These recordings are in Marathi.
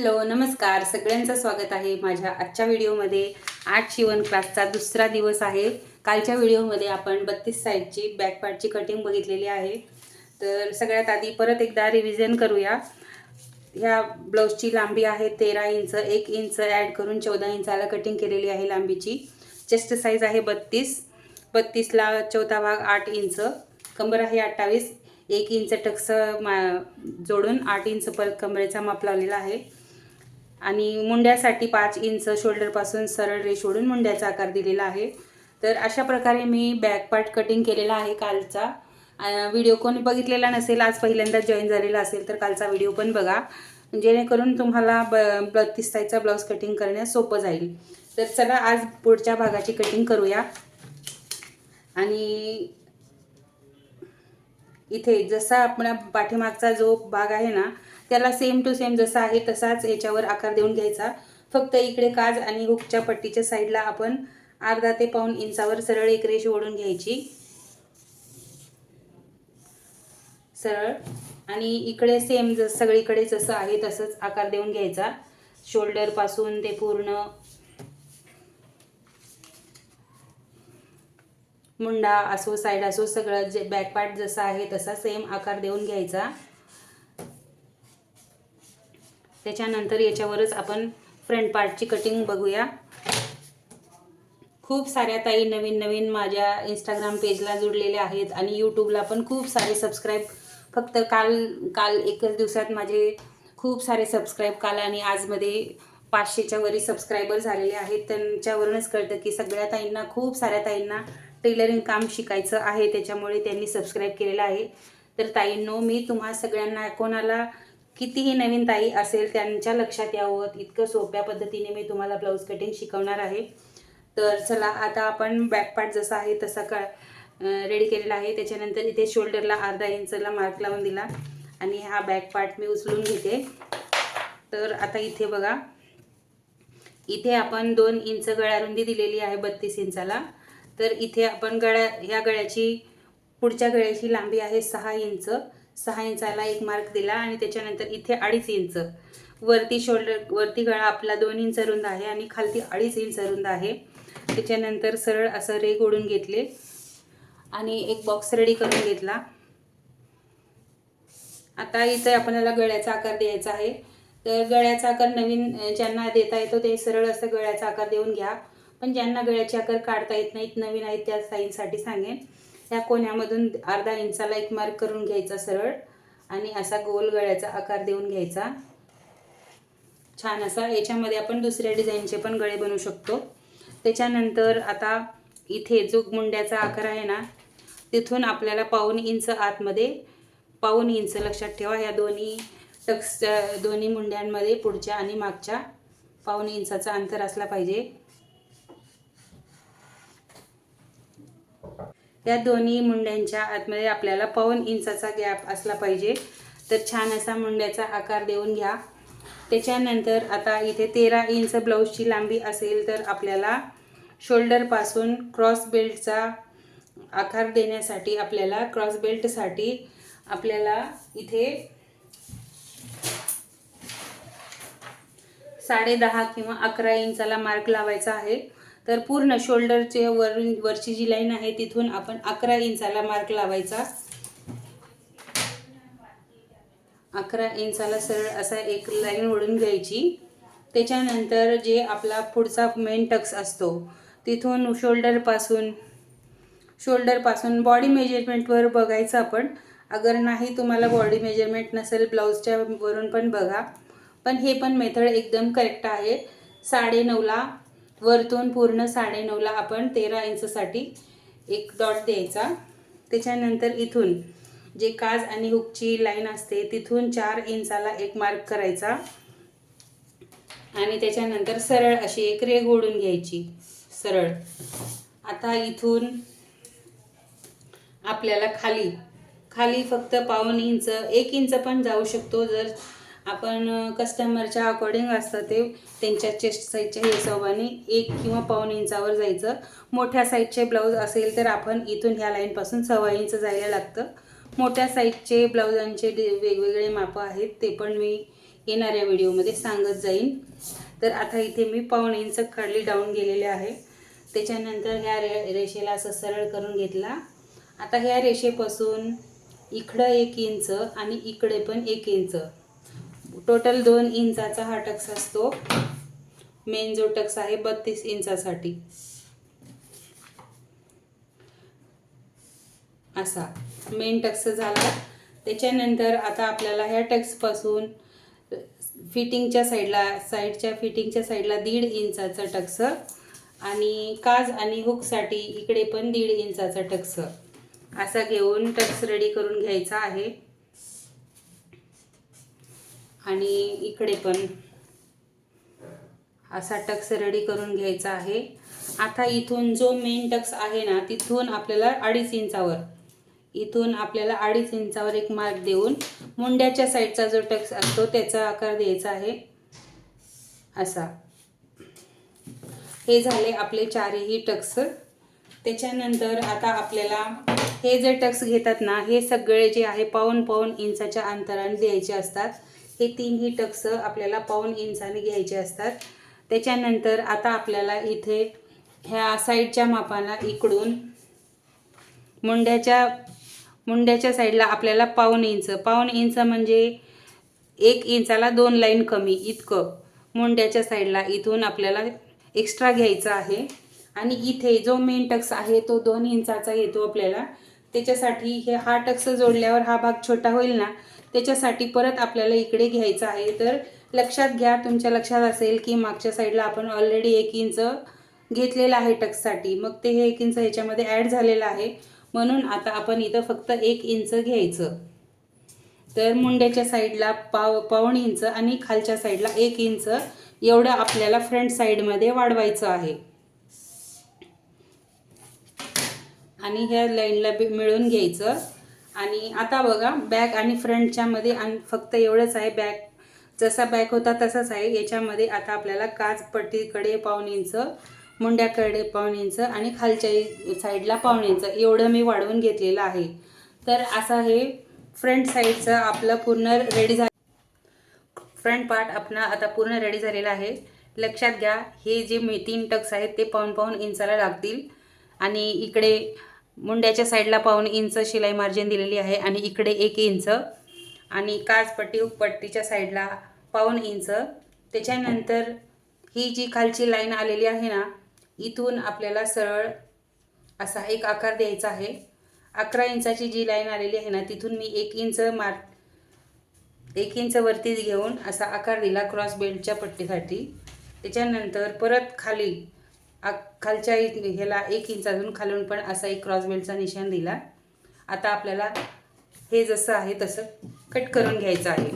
हॅलो नमस्कार सगळ्यांचं स्वागत आहे माझ्या आजच्या व्हिडिओमध्ये। आर्ट शिवण क्लासचा दुसरा दिवस आहे। कालच्या व्हिडिओमध्ये आपण 32 साइजची बॅक पार्टची कटिंग बघितलेली आहे। तर सगळ्यात आधी परत एकदा रिव्हिजन करूया। ह्या ब्लाउजची लांबी आहे 13 इंच, 1 इंच ॲड करून 14 इंचाला कटिंग केलेली आहे लांबीची। चेस्ट साइज आहे 32 ला चौथा भाग 8 इंच, कंबर आहे 28, 1 इंच टक्स जोडून 8 इंच परत कमरेचा माप लावलेला आहे। आणि मुंड्यासाठी 5 इंच शोल्डर पासून सरळ रेष ओढून मुंड्याचा आकार दिलेला आहे। तर अशा प्रकारे मी बॅक पार्ट कटिंग केलेला आहे। कालचा व्हिडिओ कोणी बघितलेला नसेल, आज पहिल्यांदा जॉईन झालेला असेल तर कालचा व्हिडिओ पण बघा, जेणेकरून तुम्हाला 32 साइजचा ब्लाउज कटिंग करण्यास सोपं जाईल। तर चला आज पुढच्या भागाची कटिंग करूया। आणि इथे जसा आपला पाठीमागचा जो भाग आहे ना, त्याला सेम टू सेम जसा आहे तसाच याच्यावर आकार देऊन घ्यायचा। फक्त इकडे काज आणि हुकच्या पट्टीच्या साईडला आपण अर्धा ते पाऊण इंचावर सरळ एक रेष ओढून घ्यायची, सरळ। आणि इकडे सेम सगळीकडे जसं आहे तसंच आकार देऊन घ्यायचा, शोल्डर पासून ते पूर्ण मुंडा असो साइड असो सगळं जे बॅक पार्ट जसा आहे तसा सेम आकार देऊन घ्यायचा। त्याच्यानंतर याच्यावरच आपण फ्रंट पार्टची कटिंग बघूया। खूप साऱ्या ताई नवीन माझ्या इंस्टाग्राम पेजला जोडलेल्या आहेत आणि यूट्यूबला पण खूप सारे सबस्क्राईब, फक्त काल एकच दिवसात माझे खूप सारे सबस्क्राईब काल आणि आजमध्ये 500च्या वरी सबस्क्रायबर झालेले आहेत। त्यांच्यावरूनच कळतं की सगळ्या ताईंना, खूप साऱ्या ताईंना टेलरिंग काम शिकायचं आहे, त्याच्यामुळे त्यांनी सबस्क्राईब केलेलं आहे। तर ताईंनो, मी तुम्हा सगळ्यांना, कोणाला कितीही नवीन ताई असेल त्यांच्या लक्षात यावं इतकं सोप्या पद्धतीने मी तुम्हाला ब्लाऊज कटिंग शिकवणार आहे। तर चला आता आपण बॅक पार्ट जसा आहे तसा रेडी केलेला आहे। त्याच्यानंतर इथे शोल्डरला अर्धा इंचला मार्क लावून दिला आणि हा बॅक पार्ट मी उचलून घेते। तर आता इथे बघा, इथे आपण 2 इंच गळा रुंदी दिलेली आहे 32 इंचाला। तर इथे आपण ह्या गळ्याची, पुढच्या गळ्याची लांबी आहे 6 इंच। 6 इंचाला एक मार्क दिला आणि त्याच्यानंतर इथे 2.5 इंच वरती गळा आपला 2 इंच रुंद आहे आणि खालती 2.5 इंच रुंद आहे। त्याच्यानंतर सरळ असं रेघ ओढून घेतले आणि एक बॉक्स रेडी करून घेतला। आता इथे आपल्याला गळ्याचा आकार द्यायचा आहे। तर गळ्याचा आकार नवीन ज्यांना देता येतो ते सरळ असं गळ्याचा आकार देऊन घ्या, पण ज्यांना गळ्याचे आकार काढता येत नाहीत, नवीन आहेत, त्या ताईंसाठी सांगेन, या कोण्यामधून अर्धा इंचाला एक मार्क करून घ्यायचा सरळ आणि असा गोल गळ्याचा आकार देऊन घ्यायचा छान असा। याच्यामध्ये आपण दुसऱ्या डिझाईनचे पण गळे बनवू शकतो। त्याच्यानंतर आता इथे जो मुंड्याचा आकार आहे ना, तिथून आपल्याला पाऊण इंच आतमध्ये, पाऊण इंच लक्षात ठेवा, या दोन्ही मुंड्यांमध्ये पुढच्या आणि मागच्या पाऊण इंचाचा अंतर असला पाहिजे। या दोन्ही मुंड्यांच्या आतमध्ये आपल्याला पाऊण इंचाचा गॅप असला पाहिजे। तर छान असा मुंड्याचा आकार देऊन घ्या। त्याच्यानंतर आता इथे 13 इंच ब्लाऊजची लांबी असेल तर आपल्याला शोल्डर पासून क्रॉस बेल्टचा आकार देण्यासाठी, आपल्याला क्रॉस बेल्टसाठी आपल्याला इथे 10.5 किंवा 11 इंचाला मार्क लावायचा आहे। तर पूर्ण शोल्डरचे वरची जी लाईन आहे तिथून आपण 11 इंचाला मार्क लावायचा। 11 इंचाला सरळ असा एक लाईन ओढून घ्यायची। त्याच्यानंतर जे आपला पुढचा मेन टक्स असतो तिथून शोल्डर पासून बॉडी मेजरमेंटवर बघायचं आपण। अगर नाही तुम्हाला बॉडी मेजरमेंट नसेल ब्लाऊजच्या वरून पण बघा, पण हे पण मेथड एकदम करेक्ट आहे। 9.5ला वरतून पूर्ण 9.5ला आपण 13 इंचसाठी एक डॉट द्यायचा। त्याच्यानंतर इथून जे काज आणि हुकची लाईन असते तिथून 4 इंचाला एक मार्क करायचा आणि त्याच्यानंतर सरळ अशी एक रेघ ओढून घ्यायची सरळ। आता इथून आपल्याला खाली फक्त पाऊण इंच, 1 इंच पण जाऊ शकतो, जर आपण कस्टमरच्या अकॉर्डिंग असतं ते, त्यांच्या चेस्ट साईजच्या हिशोबाने 1 किंवा पाऊण इंचावर जायचं। मोठ्या साईजचे ब्लाऊज असेल तर आपण इथून ह्या लाईनपासून 1.25 इंच जायला लागतं। मोठ्या साईजचे ब्लाऊजांचे वेगवेगळे माप आहेत, ते पण मी येणाऱ्या व्हिडिओमध्ये सांगत जाईन. तर आता इथे मी 1.5 इंच खाली डाऊन गेलेले आहे. त्याच्यानंतर ह्या रेषेला असं सरळ करून घेतला. आता ह्या रेषेपासून इकडं 1 इंच आणि इकडे पण 1 इंच, टोटल 2 इंचाचा हा टक्स असतो. मेन जो टक्स आहे 32 इंचासाठी असा मेन टक्स झाला. त्याच्यानंतर आता आपल्याला ह्या टक्सपासून फिटिंगच्या साईडच्या फिटिंगच्या साईडला 1.5 इंचाचा टक्स आणि काज आणि हुकसाठी इकडे पण 1.5 इंचाचा टक्स असा घेऊन टक्स रेडी करून घ्यायचा आहे. आणि इकडे पण असा टक्स रेडी करून घ्यायचा आहे. आता इथून जो मेन टक्स आहे ना तिथून आपल्याला 2.5 इंचावर आपल्याला 2.5 इंचावर एक मार्क देऊन मुंड्याच्या साईडचा जो टक्स असतो त्याचा आकार द्यायचा आहे असा. हे झाले आपले 4ही टक्स. त्याच्यानंतर आता आपल्याला हे जे टक्स घेतात ना हे सगळे जे आहे 1.5 इंचाच्या अंतराने द्यायचे असतात. हे 3ही टक्स आपल्याला 1.5 इंचाने घ्यायचे असतात. त्याच्यानंतर आता आपल्याला इथे ह्या साईडच्या मापाला इकडून मुंड्याच्या साईडला आपल्याला 1.5 इंच म्हणजे 1 इंचाला 2 लाईन कमी इतकं मुंड्याच्या साईडला इथून आपल्याला एक्स्ट्रा घ्यायचं आहे. आणि इथे जो मेन टक्स आहे तो 2 इंचाचा येतो आपल्याला. त्याच्यासाठी हा टक्स जोडल्यावर हा भाग छोटा होईल ना त्याच्यासाठी परत आपल्याला इकडे घ्यायचं आहे. तर लक्षात घ्या, तुमच्या लक्षात असेल की मागच्या साईडला आपण ऑलरेडी 1 इंच घेतलेला आहे टक्ससाठी, मग ते 1 इंच ह्याच्यामध्ये ॲड झालेलं आहे. म्हणून आता आपण इथं फक्त 1 इंच घ्यायचं. तर मुंड्याच्या साईडला 1.5 इंच आणि खालच्या साईडला 1 इंच एवढं आपल्याला फ्रंट साईडमध्ये वाढवायचं आहे. आणि ह्या लाईनला मिळून घ्यायचं. आणि आता बघा बॅक आणि फ्रंटच्या मध्ये फक्त एवढंच आहे. जसा बॅक होता तसाच आहे. याच्यामध्ये आता आपल्याला काच पट्टीकडे 1.5 इंच, मुंड्याकडे 1.5 इंच आणि खालच्या साईडला 1.5 इंच एवढं मी वाढवून घेतलेलं आहे. तर असं हे फ्रंट साईडचं आपलं पूर्ण रेडी झालं. फ्रंट पार्ट आपला आता पूर्ण रेडी झालेला आहे. लक्षात घ्या, हे जे 3 टक्स आहेत ते 1.5 इंचाला लागतील. आणि इकडे मुंड्याच्या साईडला 1.5 इंच शिलाई मार्जिन दिलेली आहे आणि इकडे 1 इंच आणि काचपट्टी हुकपट्टीच्या साईडला 1.5 इंच. त्याच्यानंतर ही जी खालची लाईन आलेली आहे ना इथून आपल्याला सरळ असा एक आकार द्यायचा आहे. 11 इंचाची जी लाईन आलेली आहे ना तिथून मी 1 इंच वरतीच घेऊन असा आकार दिला क्रॉस बेल्टच्या पट्टीसाठी. त्याच्यानंतर परत खालच्या ह्याला 1 इंचातून खालून पण असा एक क्रॉस बेल्टचा निशाण दिला. आता आपल्याला हे जसं आहे तसं कट करून घ्यायचं आहे.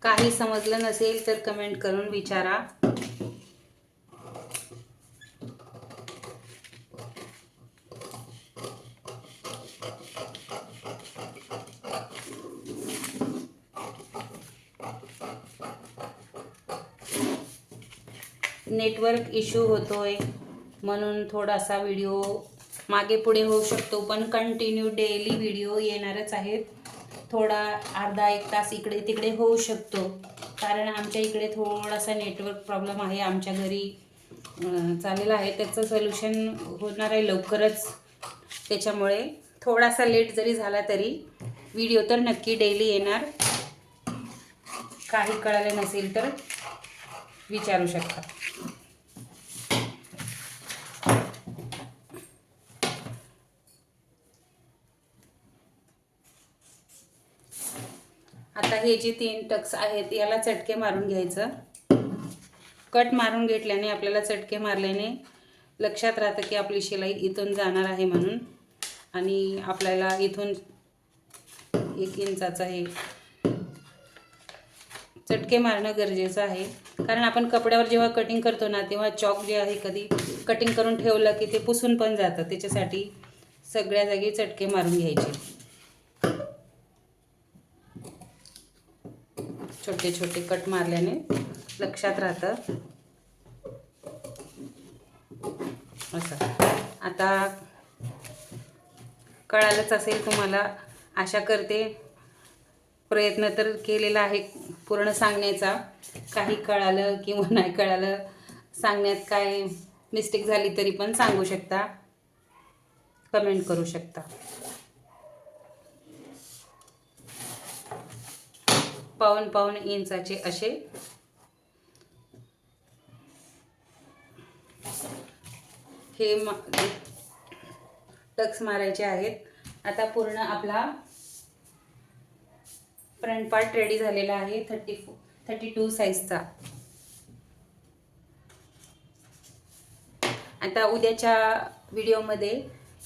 काही समजलं नसेल तर कमेंट करून विचारा. नेटवर्क इश्यू होतोय म्हणून थोडासा व्हिडिओ मागे पुढे होऊ शकतो, पण कंटिन्यू डेली व्हिडिओ येणारच आहेत. थोडा अर्धा 1 तास इकडे तिकडे होऊ शकतो कारण आमच्या इकडे थोडासा नेटवर्क प्रॉब्लेम आहे. आमच्या घरी चाललेला आहे, त्याचं सोल्युशन होणार आहे लवकरच. त्याच्यामुळे थोडासा लेट जरी झाला तरी व्हिडिओ तर नक्की डेली येणार. काही कळाले नसेल तर विचारू शकता. आता हे जे 3 टक्स आहेत याला चटके मारून घ्यायचं. कट मारून घेतल्याने आपल्याला चटके मारल्याने लक्षात राहतं की आपली शिलाई इथून जाणार आहे म्हणून. आणि आपल्याला इथून 1 इंचाचा हे चटके मारणं गरजेचं आहे. कारण आपण कपड्यावर जेव्हा कटिंग करतो ना तेव्हा चॉक जे आहे कधी कटिंग करून ठेवलं की ते पुसून पण जातं. त्याच्यासाठी सगळ्या जागी चटके मारून घ्यायचे. छोटे छोटे कट मारल्याने लक्षात राहतं. असं. आता कळालंच असेल तुम्हाला, आशा करते. प्रयत्न तर केलेला आहे पूर्ण सांगण्याचा. काही कळालं किंवा नाही कळालं, सांगण्यात काय मिस्टेक झाली तरी पण सांगू शकता, कमेंट करू शकता. पाऊण इंचाचे असे हे टक्स मारायचे आहेत. आता पूर्ण आपला फ्रंट पार्ट रेडी झालेला आहे 32 साईजचा. आता उद्याच्या व्हिडिओमध्ये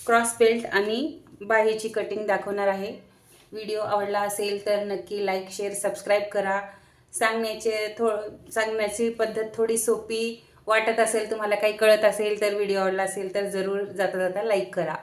क्रॉस बेल्ट आणि बाहीची कटिंग दाखवणार आहे. व्हिडिओ आवडला असेल तर नक्की लाईक, शेअर, सबस्क्राईब करा. सांगण्याची पद्धत थोडी सोपी वाटत असेल, तुम्हाला काही कळत असेल तर, व्हिडिओ आवडला असेल तर जरूर जाता जाता लाईक करा.